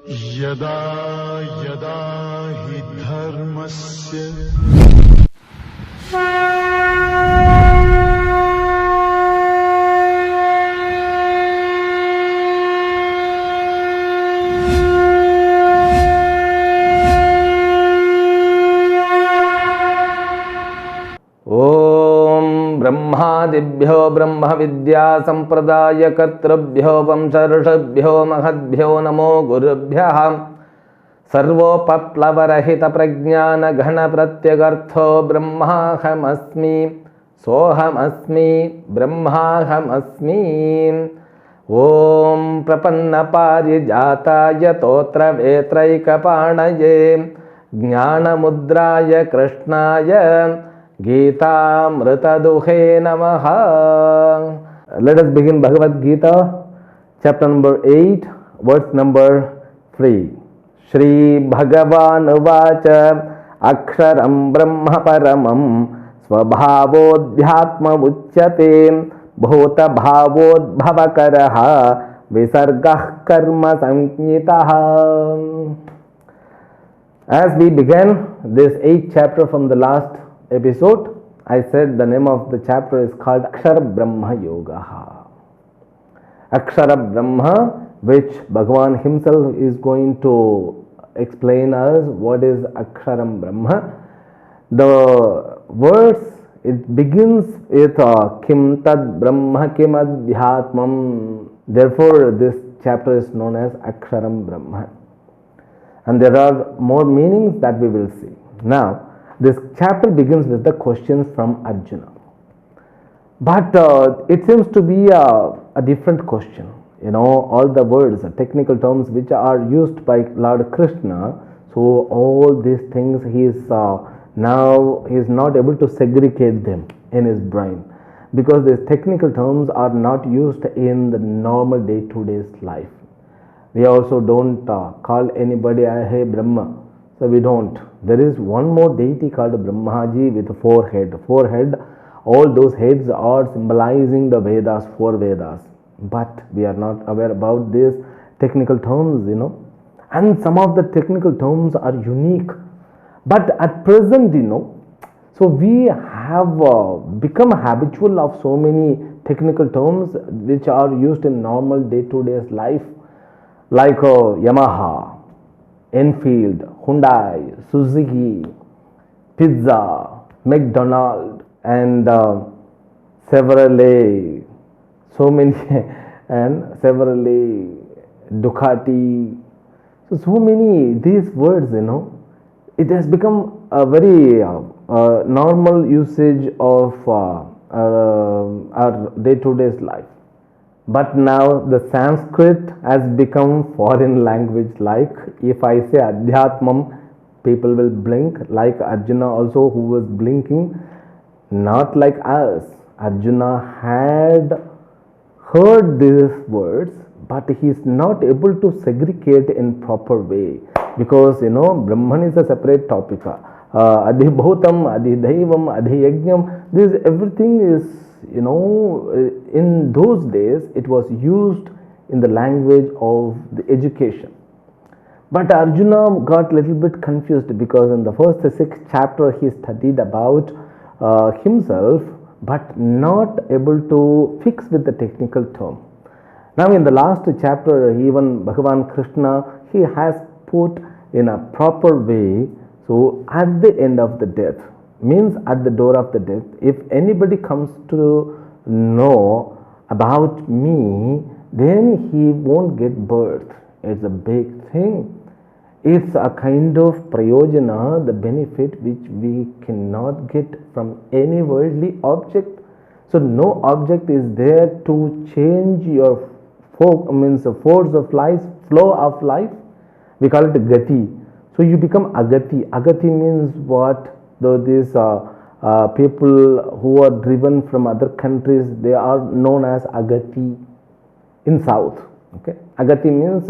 यदा यदा हि धर्मस्य ब्रह्मादिभ्यो ब्रह्म विद्या संप्रदाय कर्तृभ्यो वंशऋषभ्यो महद्भ्यो नमो गुरुभ्यः सर्वोपप्लवरहित प्रज्ञान घन प्रत्यगर्थो ब्रह्माहमस्मि सोहमस्मि ब्रह्माहमस्मि। ओम प्रपन्न पारिजाताय तोत्र वेत्रैकपाणये ज्ञानमुद्राय कृष्णाय गीतामृतदुहे नमः। Let us begin Bhagavad Gita, chapter number 8, verse number 3. Shri Bhagavan Uvacha Aksharam Brahma Paramam Svabhavodhyatma Uchyate Bhuta Bhavodbhavakaraha Visargah Karma Samknitaha. As we began this 8th chapter from the last episode, I said the name of the chapter is called Akshara Brahma Yoga. Akshara Brahma, which Bhagavan himself is going to explain us what is Aksharam Brahma. The verse, it begins with Kim Tad Brahma Kim Adhyatmam. Therefore, this chapter is known as Aksharam Brahma. And there are more meanings that we will see. Now, this chapter begins with the questions from Arjuna. But it seems to be a different question. You know, all the words, the technical terms which are used by Lord Krishna, so all these things he is not able to segregate them in his brain, because these technical terms are not used in the normal day-to-day life. We also don't call anybody hey Brahma. So we don't. There is one more deity called Brahmaji with 4 heads. 4 heads, all those heads are symbolizing the Vedas, 4 Vedas. But we are not aware about these technical terms, you know. And some of the technical terms are unique. But at present, you know, so we have become habitual of so many technical terms which are used in normal day-to-day life, like Yamaha, Enfield, Hyundai, Suzuki, Pizza, McDonald's, and Chevrolet, so many, and Chevrolet, Ducati. So many these words, you know, it has become a very normal usage of our day-to-day life. But now the Sanskrit has become foreign language. Like if I say Adhyatmam, people will blink, like Arjuna also, who was blinking. Not like us. Arjuna had heard these words, but he is not able to segregate in proper way, because you know Brahman is a separate topic. Adhibhutam, Adhidaivam, Adhiyajnam, this everything is, you know, in those days it was used in the language of the education. But Arjuna got a little bit confused, because in the first 6th chapter he studied about himself, but not able to fix with the technical term. Now in the last chapter, even Bhagavan Krishna, he has put in a proper way. So at the end of the death, means at the door of the death, if anybody comes to know about me, then he won't get birth. It's a big thing. It's a kind of prayojana, the benefit which we cannot get from any worldly object. So no object is there to change your force of life, flow of life. We call it gati. So you become agati. Agati means what? Though these people who are driven from other countries, they are known as agati in south. Okay, agati means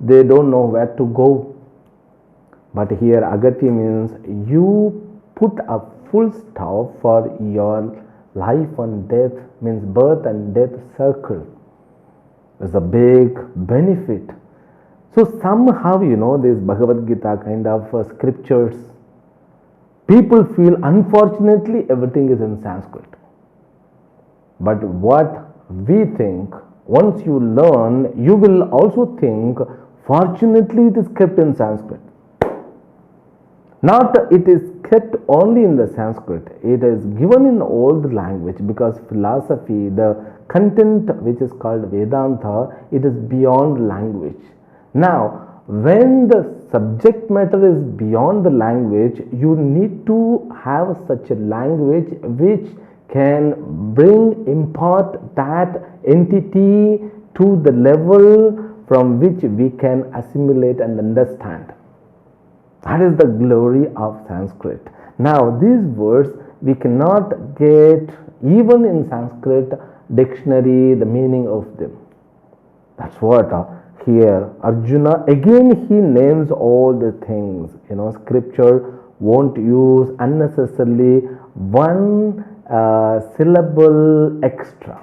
they don't know where to go. But here agati means you put a full stop for your life and death, means birth and death circle. It's a big benefit. So somehow, this Bhagavad Gita kind of scriptures, people feel unfortunately everything is in Sanskrit. But what we think, once you learn, you will also think, fortunately it is kept in Sanskrit. Not it is kept only in the Sanskrit, it is given in all the language, because philosophy, the content which is called Vedanta, it is beyond language. Now, when the subject matter is beyond the language, you need to have such a language which can impart that entity to the level from which we can assimilate and understand. That is the glory of Sanskrit. Now, these words we cannot get even in Sanskrit dictionary the meaning of them. That's what here Arjuna again he names all the things. Scripture won't use unnecessarily one syllable extra.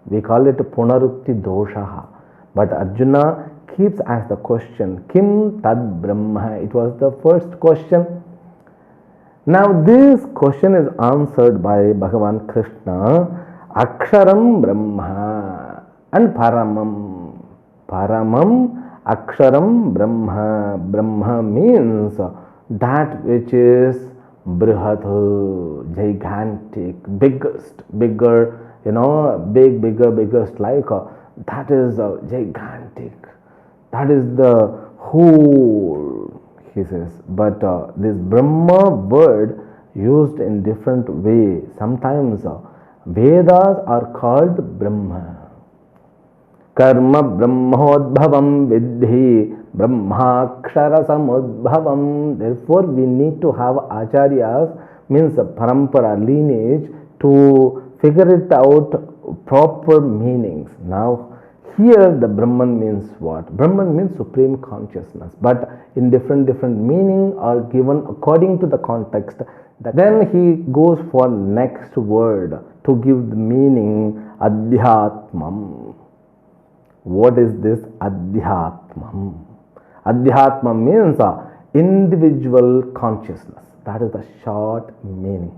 We call it punarukti doshaha. But Arjuna keeps as the question, Kim Tad Brahma? It was the first question. Now this question is answered by Bhagavan Krishna, Aksharam Brahma and Paramam. Paramam, Aksharam Brahma. Brahma means that which is Brihat, gigantic, biggest, bigger, biggest, like that is gigantic. That is the whole, he says. But this Brahma word used in different way. Sometimes Vedas are called Brahma. Karma Brahmodbhavam vidhi Brahmakshara samudbhavam. Therefore, we need to have acharyas, means parampara, lineage, to figure it out proper meanings. Now, here the Brahman means what? Brahman means supreme consciousness, but in different meaning are given according to the context. Then he goes for next word to give the meaning Adhyatmam. What is this Adhyatmam? Adhyatmam means individual consciousness. That is the short meaning.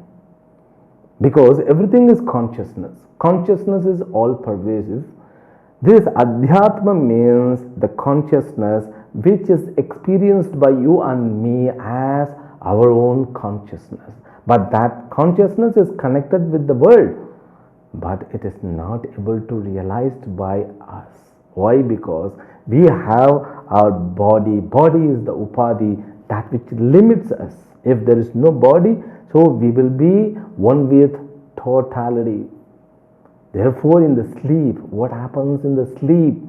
Because everything is consciousness. Consciousness is all pervasive. This Adhyatma means the consciousness which is experienced by you and me as our own consciousness. But that consciousness is connected with the world, but it is not able to realized by us. Why? Because we have our body. Body is the upadhi, that which limits us. If there is no body, so we will be one with totality. Therefore, in the sleep, what happens in the sleep?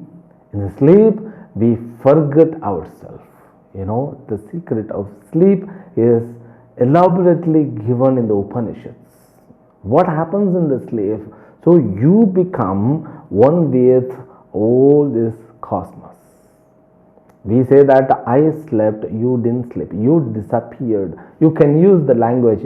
In the sleep, we forget ourselves. The secret of sleep is elaborately given in the Upanishads. What happens in the sleep? So you become one with all this cosmos. We say that I slept, you didn't sleep, you disappeared. You can use the language,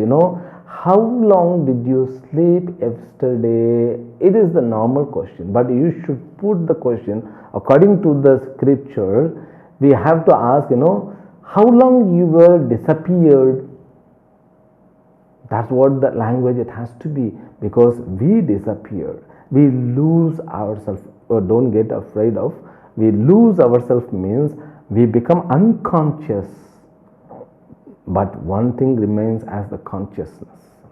how long did you sleep yesterday? It is the normal question, but you should put the question according to the scripture. We have to ask, how long you were disappeared. That's what the language it has to be, because we disappear. We lose ourselves. Don't get afraid of. We lose ourselves means we become unconscious. But one thing remains as the consciousness.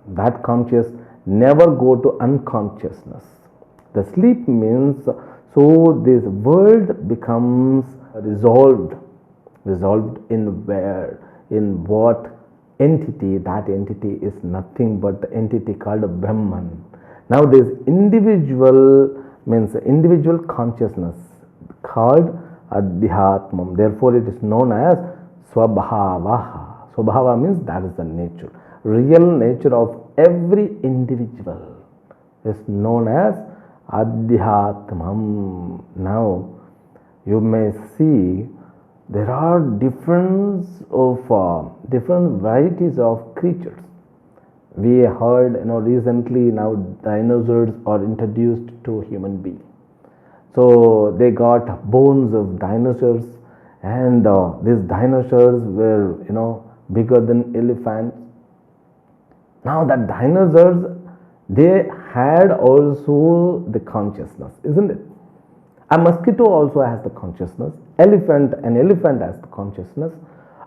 That conscious never go to unconsciousness. The sleep means, so this world becomes resolved. Resolved in where? In what entity? That entity is nothing but the entity called Brahman. Now this individual means individual consciousness called Adhyatmam. Therefore it is known as Swabhavaha. Swabhava means that is the nature. Real nature of every individual is known as Adhyatmam. Now you may see there are different varieties of creatures. We heard recently now dinosaurs are introduced to human being. So they got bones of dinosaurs and these dinosaurs were, bigger than elephants. Now that dinosaurs, they had also the consciousness, isn't it? A mosquito also has the consciousness. An elephant has the consciousness.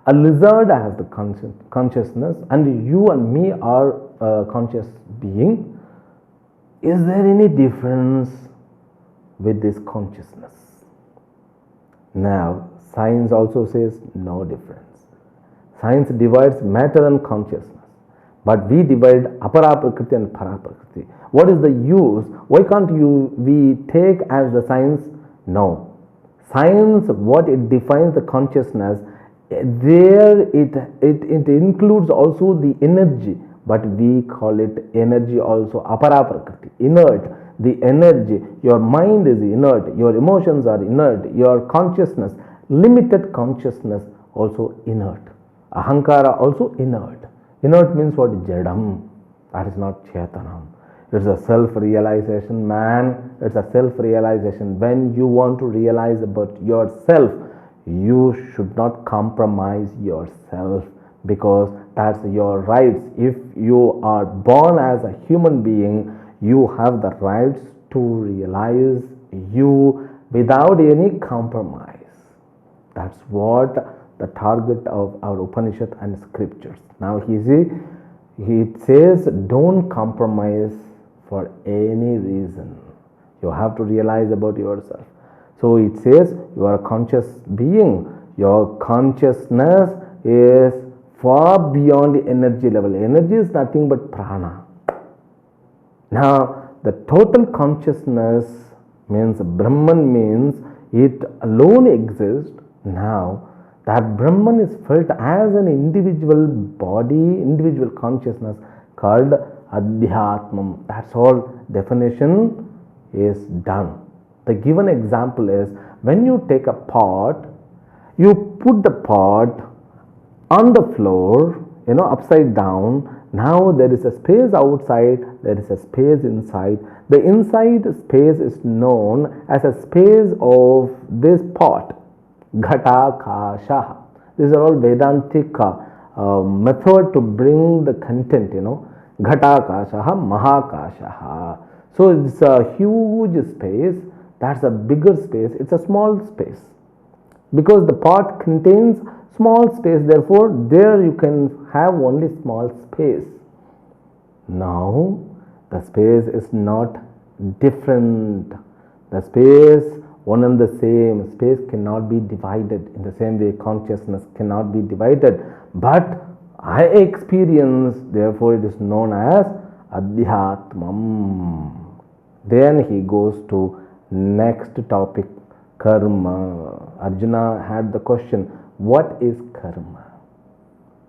A lizard has the consciousness, and you and me are a conscious being. Is there any difference with this consciousness? Now, science also says no difference. Science divides matter and consciousness, but we divide apara prakriti and para prakriti. What is the use? Why can't we take as the science? No. Science, what it defines the consciousness, there it includes also the energy, but we call it energy also apara prakriti, inert. The energy, your mind is inert, your emotions are inert, your consciousness, limited consciousness also inert. Ahankara also inert. Inert means what? Jadam. That is not Chetanam. It's a self-realization, man. It's a self-realization. When you want to realize about yourself, you should not compromise yourself, because that's your rights. If you are born as a human being, you have the rights to realize you without any compromise. That's what the target of our Upanishad and scriptures. Now it says don't compromise for any reason. You have to realize about yourself. So it says you are a conscious being. Your consciousness is far beyond the energy level. Energy is nothing but prana. Now, the total consciousness means Brahman, means it alone exists. Now, that Brahman is felt as an individual body, individual consciousness called Adhyatmam. That's all. Definition is done. The given example is when you take a pot, you put the pot on the floor, upside down. Now there is a space outside, there is a space inside. The inside space is known as a space of this pot, Ghatakasha. These are all Vedantic method to bring the content, Ghatakasha, Mahakasha. So it's a huge space, that's a bigger space, it's a small space. Because the pot contains small space, therefore there you can have only small space. Now the space is not different. The space one and the same. Space cannot be divided. In the same way consciousness cannot be divided. But I experience, therefore it is known as Adhyatmam. Then he goes to next topic, karma. Arjuna had the question, what is karma?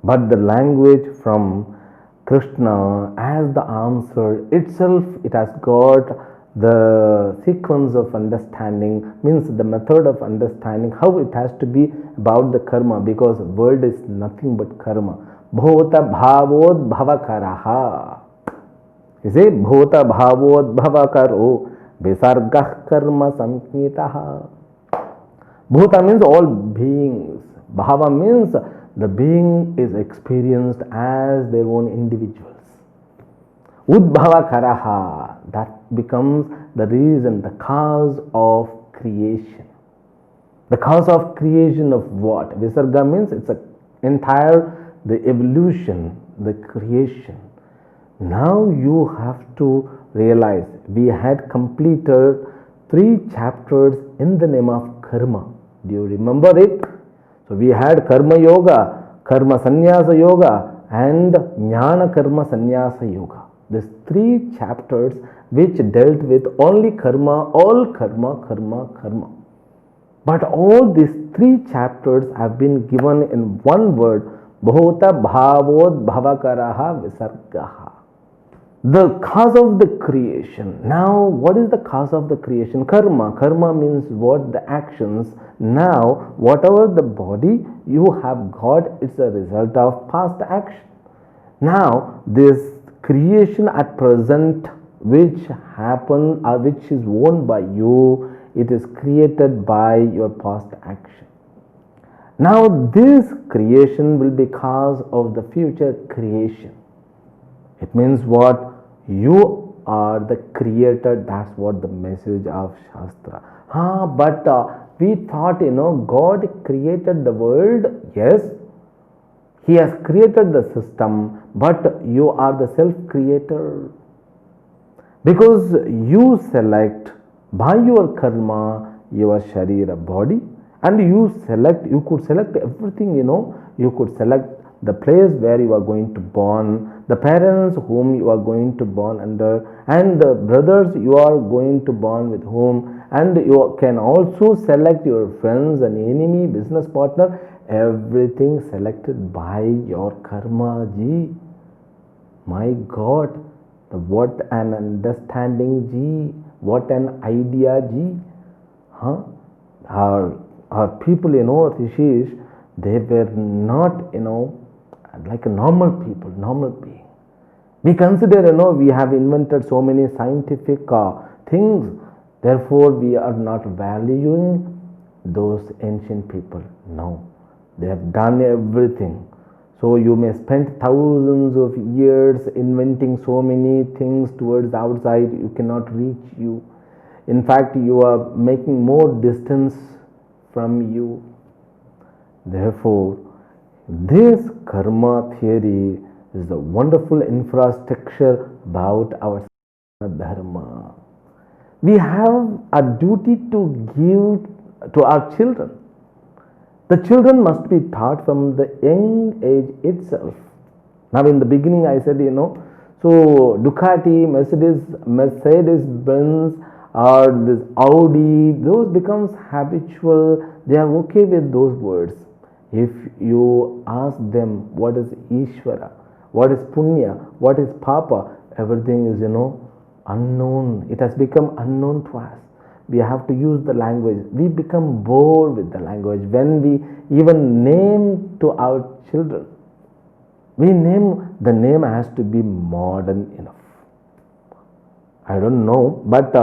But the language from Krishna as the answer itself, it has got the sequence of understanding, means the method of understanding, how it has to be about the karma, because world is nothing but karma. Bhota bhavod bhavakaraha. You say bhota bhavod bhavakaro visargah karma samknitaha. Bhuta means all beings. Bhava means the being is experienced as their own individuals. Udbhava karaha, that becomes the reason, the cause of creation. The cause of creation of what? Visarga means it's the evolution, the creation. Now you have to realize we had completed 3 chapters in the name of karma. Do you remember it? So we had karma yoga, karma sannyasa yoga, and jnana karma sannyasa yoga. These 3 chapters which dealt with only karma, all karma, karma, karma. But all these 3 chapters have been given in one word, bhota bhavod bhavakaraha visargaha. The cause of the creation. Now, what is the cause of the creation? Karma. Karma means what? The actions. Now, whatever the body you have got, it's a result of past action. Now, this creation at present, which happen or which is owned by you, it is created by your past action. Now this creation will be cause of the future creation. It means what? You are the creator. That's what the message of Shastra. But we thought, God created the world. Yes, He has created the system, but you are the self-creator. Because you select by your karma your sharira body, and you could select everything. You could select the place where you are going to born, the parents whom you are going to born under, and the brothers you are going to born with whom, and you can also select your friends and enemy, business partner, everything selected by your karma ji. My God, what an understanding ji, what an idea ji. Our people, Rishis, they were not, like a normal people, normal being. We consider, we have invented so many scientific things, therefore we are not valuing those ancient people. No, they have done everything. So you may spend thousands of years inventing so many things towards outside, you cannot reach you. In fact, you are making more distance from you. Therefore, this karma theory is the wonderful infrastructure about our dharma. We have a duty to give to our children. The children must be taught from the young age itself. Now, in the beginning, I said, so Ducati, Mercedes Benz, or this Audi, those becomes habitual. They are okay with those words. If you ask them what is Ishvara, what is Punya, what is Papa, everything is, unknown. It has become unknown to us. We have to use the language. We become bored with the language. When we even name to our children, the name has to be modern enough. I don't know, but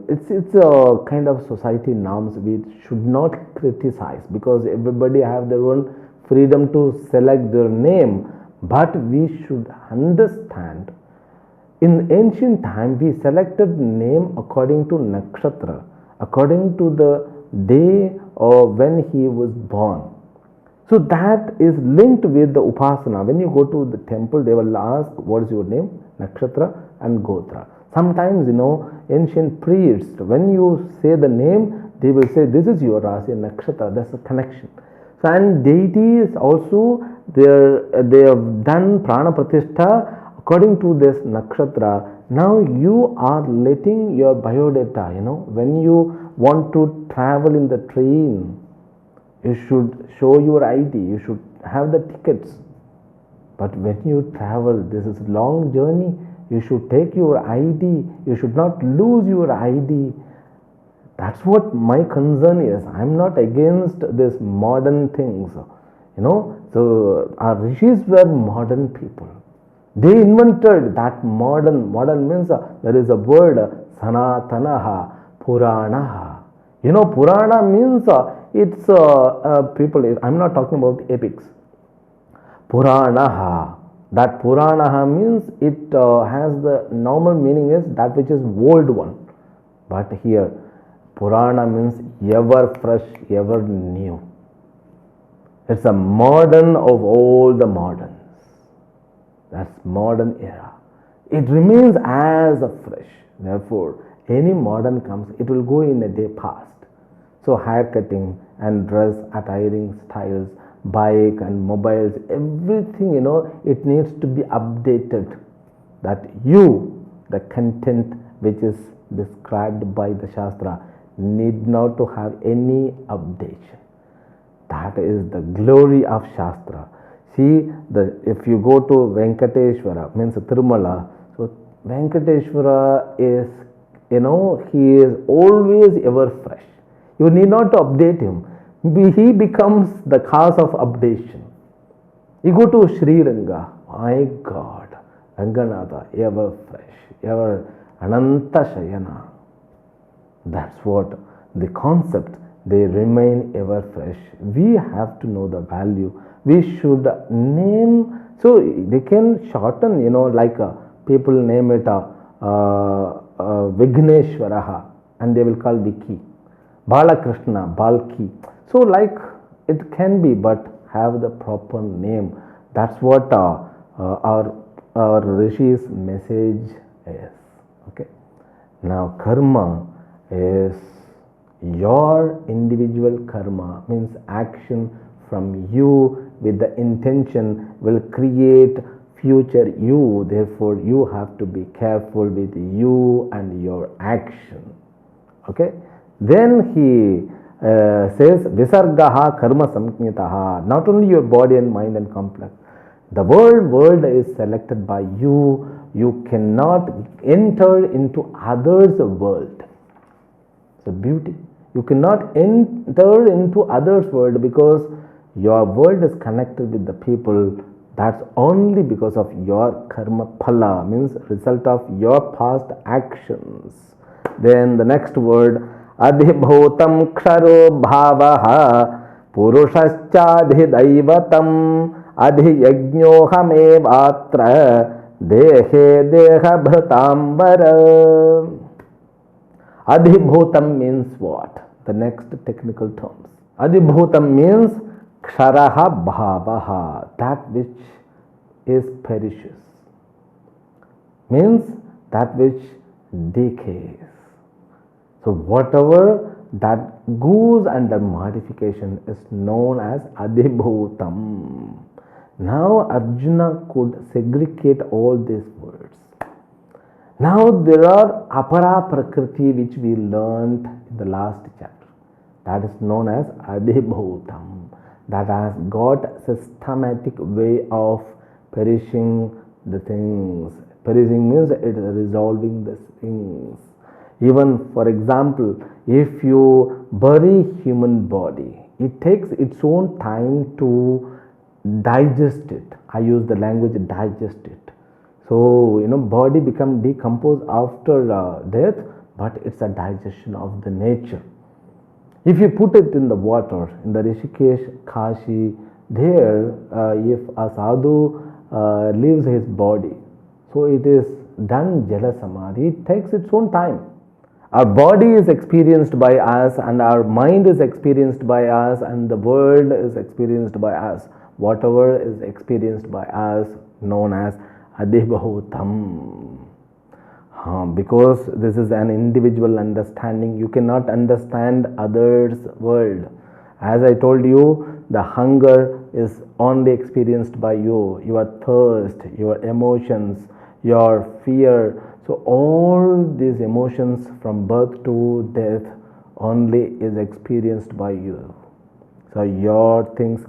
it's a kind of society norms we should not criticize, because everybody have their own freedom to select their name. But we should understand, in ancient time we selected name according to nakshatra, according to the day or when he was born. So that is linked with the upasana. When you go to the temple, they will ask, what is your name? Nakshatra and Gotra. Sometimes, ancient priests, when you say the name, they will say, this is your Rasi Nakshatra. That's a connection. So, and deities also, they have done prana pratishtha according to this nakshatra. Now you are letting your biodata, when you want to travel in the train, you should show your ID, you should have the tickets. But when you travel, this is long journey, you should take your ID, you should not lose your ID. That's what my concern is. I'm not against this modern things, so our rishis were modern people. They invented that modern means there is a word sanatanaha, puranaha. Purana means it's people, I'm not talking about epics. Puranaha, that puranaha means it has the normal meaning is that which is old one. But here Purana means ever fresh, ever new. It's a modern of all the moderns. That's modern era. It remains as a fresh. Therefore, any modern comes, it will go in a day past. So hair cutting and dress attiring styles, bike and mobiles, everything, it needs to be updated. That the content which is described by the Shastra, need not to have any updation. That is the glory of Shastra. See, if you go to Venkateshwara, means Tirumala, so Venkateshwara is, he is always ever fresh. You need not to update him. He becomes the cause of updation. You go to Sri Ranga, my God, Ranganatha, ever fresh, ever Ananta Shayana. That's what the concept they remain ever fresh. We have to know the value. We should name, so they can shorten, like people name it Vigneshwaraha, and they will call Vicky. Balakrishna, Balki. So, like it can be, but have the proper name. That's what our Rishi's message is. Okay. Now, karma is your individual karma, means action from you with the intention will create future you. Therefore, you have to be careful with you and your action. Okay. Then he says visargaha karma samknitaha, not only your body and mind and complex. The world is selected by you. You cannot enter into others' world. It's a beauty. You cannot enter into others' world because your world is connected with the people. That's only because of your karma phala, means result of your past actions. Then the next word, adhibhutam ksharo bhavaha purushachadhidaivatam adhiyajnyohamevatra dehe dehabhritambara. Adhibhutam means what? The next technical terms. Adhibhutam means ksharaha bhavaha, that which is perishes, means that which decays. So whatever that goes under modification is known as adhibhutam. Now Arjuna could segregate all these words. Now there are apara prakriti which we learned in the last chapter. That is known as adhibhutam. That has got systematic way of perishing the things. Perishing means it is resolving the things. Even for example, if you bury human body, it takes its own time to digest it. I use the language digest it. So, body become decomposed after death, but it's a digestion of the nature. If you put it in the water, in the Rishikesh, Kashi, there, if a sadhu leaves his body, so it is done jala samadhi, it takes its own time. Our body is experienced by us, and our mind is experienced by us, and the world is experienced by us. Whatever is experienced by us, known as adhibhutam. Because this is an individual understanding, you cannot understand others' world. As I told you, the hunger is only experienced by you, your thirst, your emotions, your fear. So all these emotions from birth to death only is experienced by you. So your things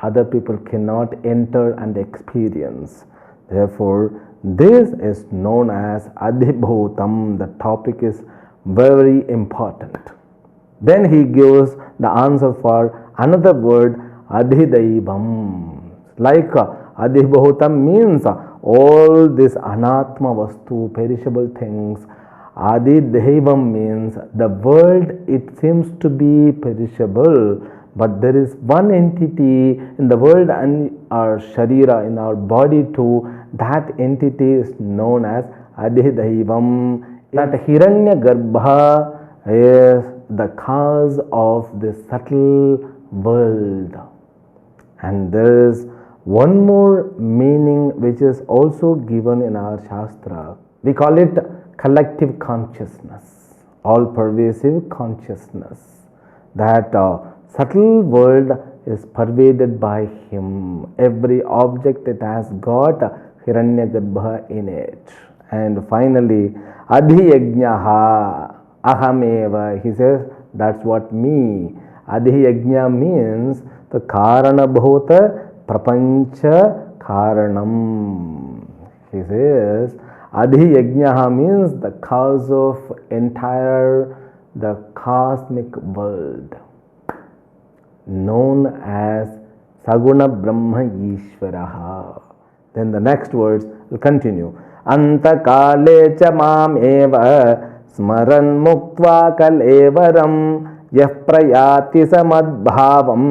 other people cannot enter and experience. Therefore, this is known as adhibhutam. The topic is very important. Then he gives the answer for another word, adhidaivam. Like adhibhutam means all this anatma vastu, perishable things. Adhidaivam means the world, it seems to be perishable, but there is one entity in the world and our sharira, in our body too. That entity is known as adhidaivam. That Hiranyagarbha is the cause of this subtle world. And there is one more meaning which is also given in our Shastra. We call it collective consciousness, all pervasive consciousness. That subtle world is pervaded by him. Every object, it has got Hiranyagarbha in it. And finally, adhiyajnaha ahameva. He says, that's what me. Adhiyajna means the karanabhuta prapancha karanam. He says, adhiyajnaha means the cause of entire the cosmic world, known as Saguna Brahma Ishvaraha. Then the next words will continue. Antakale cha mam eva smaran muktva kalevaram यः प्रयाति स मद्भावं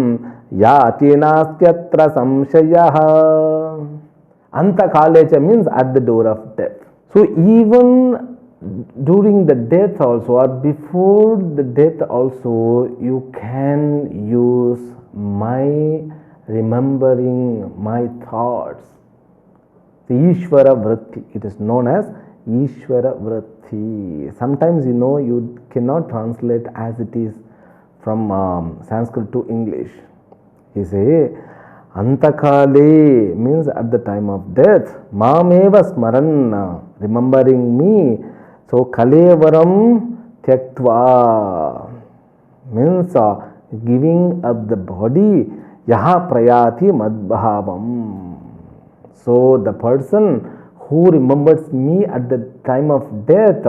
याति नास्त्यत्र संशयः. Antakalecha means at the door of death. So even during the death also, or before the death also, you can use my remembering my thoughts. The Ishvara Vritti, it is known as Ishvara Vritti. Sometimes you cannot translate as it is from Sanskrit to English. He say Antakale means at the time of death, Mameva Smaran, remembering me. So Kalevaram Tyaktva means giving up the body, Yaha Prayati Madbhavam. So the person who remembers me at the time of death,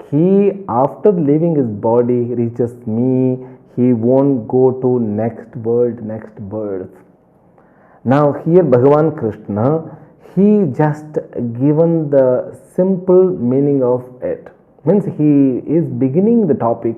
he after leaving his body reaches me, he won't go to next world, next birth. Now here Bhagavan Krishna, he just given the simple meaning of it. Means he is beginning the topic,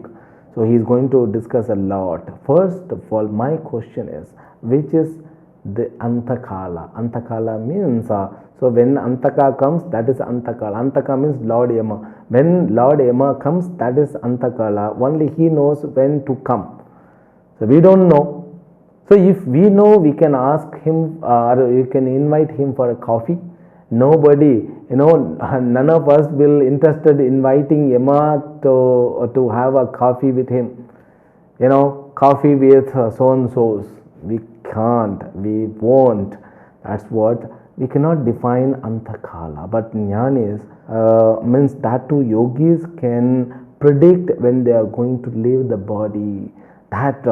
so he is going to discuss a lot. First of all, my question is, which is the Antakala? Antakala means, so when Antaka comes, that is Antakala. Antaka means Lord Yama. When Lord Yama comes, that is Antakala. Only he knows when to come. So we don't know. So if we know, we can ask him or you can invite him for a coffee. Nobody, none of us will interested inviting Yama to have a coffee with him. Coffee with so and so's. We can't, we won't. That's what we cannot define Antakala. But Jnanis means that too yogis can predict when they are going to leave the body. That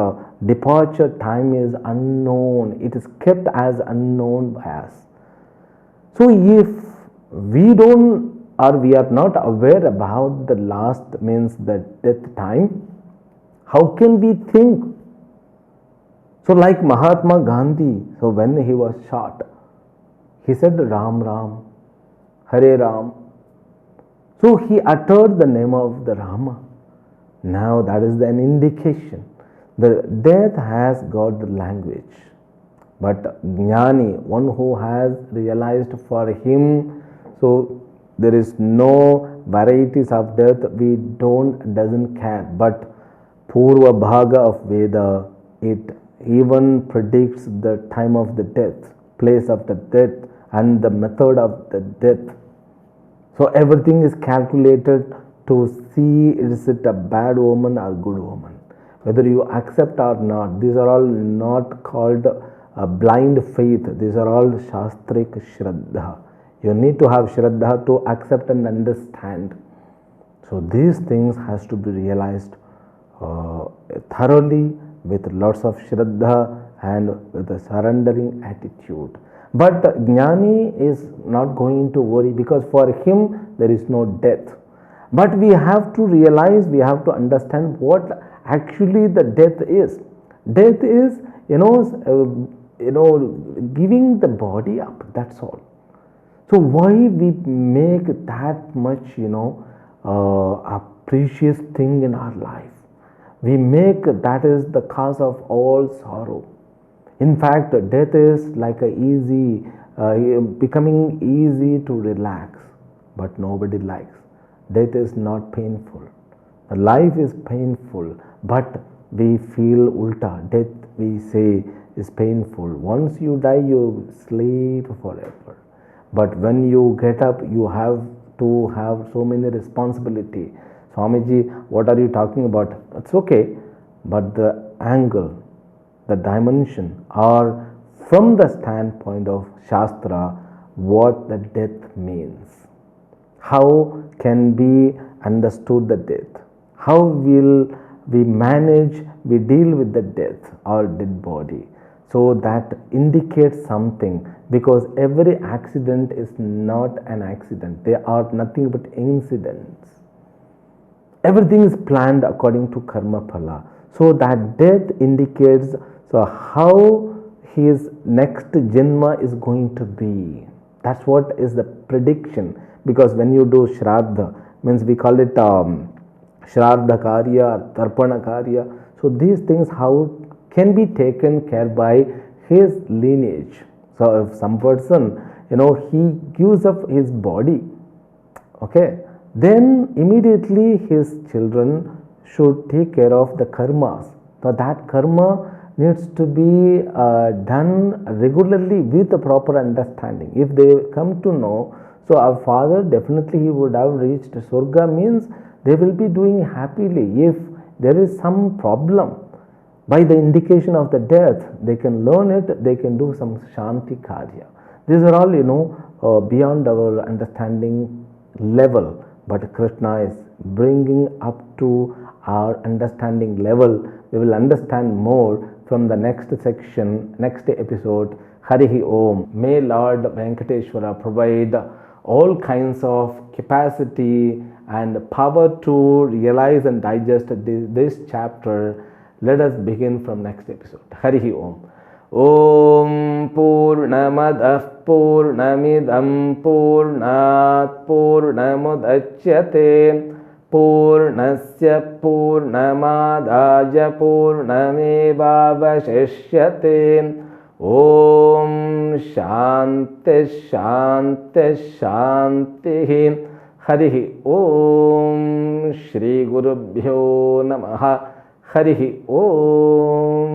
departure time is unknown. It is kept as unknown by us. So if we don't or we are not aware about the last means the death time, how can we think? So like Mahatma Gandhi, so when he was shot, he said Ram Ram, Hare Ram. So he uttered the name of the Rama. Now that is an indication. The death has got the language. But Jnani, one who has realized for him, so there is no varieties of death, we doesn't care. But Purva Bhaga of Veda, it even predicts the time of the death, place of the death, and the method of the death. So everything is calculated to see is it a bad woman or good woman. Whether you accept or not, these are all not called blind faith. These are all Shastrik Shraddha. You need to have Shraddha to accept and understand. So these things has to be realized thoroughly with lots of Shraddha and with a surrendering attitude. But Jnani is not going to worry because for him there is no death. But we have to realize, we have to understand what actually the death is. Death is, giving the body up. That's all. So why we make that much, a precious thing in our life? We make that is the cause of all sorrow. In fact, death is like becoming easy to relax, but nobody likes. Death is not painful. Life is painful, but we feel ulta. Death, we say, is painful. Once you die, you sleep forever. But when you get up, you have to have so many responsibility. Swamiji, what are you talking about? It's okay, but the angle, the dimension, or from the standpoint of Shastra, what the death means. How can be understood the death? How will we manage, we deal with the death or dead body? So that indicates something, because every accident is not an accident. They are nothing but incidents. Everything is planned according to karma phala. So that death indicates how his next janma is going to be. That's what is the prediction. Because when you do Shraddha, means we call it Shraddha Karya or Tarpana Karya. So these things how can be taken care by his lineage. So if some person, he gives up his body, okay, then immediately his children should take care of the karmas. So that karma needs to be done regularly with the proper understanding. If they come to know, so our father definitely he would have reached Surga, means they will be doing happily. If there is some problem, by the indication of the death, they can learn it, they can do some Shanti Karya. These are all, beyond our understanding level, but Krishna is bringing up to our understanding level. We will understand more from the next section, next episode. Harihi Om. May Lord Venkateshwara provide all kinds of capacity and power to realize and digest this chapter. Let us begin from next episode. Harihi Om. Om Purnamadah Purnamidam Purnat Purnamudachyate Purnasya Purnamadaya Purnamevavashishyate. Om Shanti Shanti Shanti. Harihi Om. Shri Gurubhyo Namaha. Harihi Om.